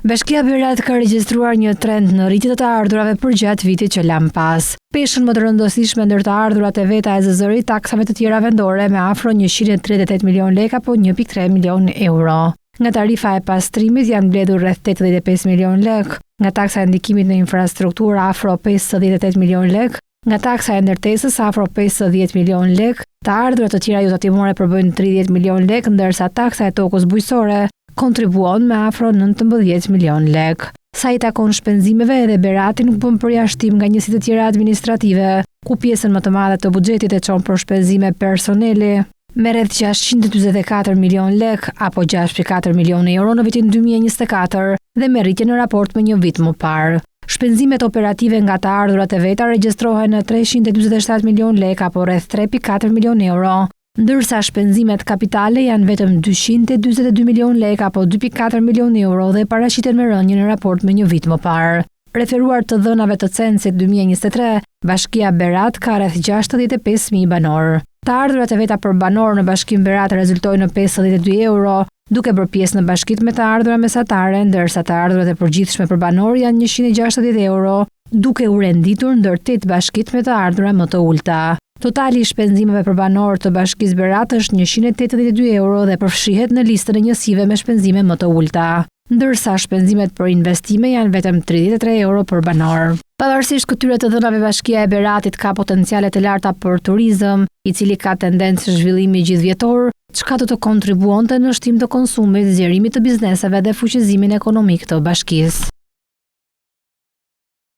Bashkia Berat ka regjistruar një trend në rritje të ardhurave përgjatë vitit që lam pas. Peshën më të rëndësishme ndër të ardhurat e veta e zëzërit taksave të tjera vendore me afro 138 milion lek apo 1.3 milion euro. Nga tarifa e pastrimit janë mbledhur rreth 85 milion lek, nga taksa e ndikimit në infrastrukturë afro 58 milion lek, nga taksa e ndërtesës afro 50 milion lek, të ardhurat të tjera jutatimore përbëjnë 30 milion lek, ndërsa taksa e tokës bujqësore kontribuon me afro 19 milion lek. Sa i takon shpenzimeve, edhe Berati nuk bën përjashtim nga njësitë të tjera administrative, ku pjesën më të madhe të buxhetit e çon për shpenzime personeli, me rreth 644 milion lek apo 6.4 milion euro në vitin 2024 dhe me rritje në raport me një vit më parë. Shpenzimet operative nga të ardhurat e veta regjistrohen në 347 milion lek apo rreth 3.4 milion euro, ndërsa shpenzimet kapitale janë vetëm 242 milion lek apo 2.4 milion euro dhe paraqiten me rënje në raport me një vit më parë. Referuar të dhënave të censit 2023, Bashkia Berat ka rreth 65.000 banor. Të ardhurat e veta për banor në Bashkinë Berat rezultojnë në 52 euro, duke bërë pjesë në bashkitë me të ardhura mesatare, ndërsa të ardhurat e përgjithshme për banor janë 160 euro, duke u renditur ndër 8 bashkitë me të ardhura më të ulta. Totali i shpenzimeve për banor të Bashkisë Berat është 182 euro dhe përfshihet në listën e njësive me shpenzime më të ulta, ndërsa shpenzimet për investime janë vetëm 33 euro për banor. Pavarësisht këtyre të dhënave, Bashkia e Beratit ka potenciale të larta për turizëm, i cili ka tendencë zhvillimi gjithvjetor, çka do të kontribuonte në shtim të konsumit, zgjerimit të bizneseve dhe fuqizimin ekonomik të bashkisë.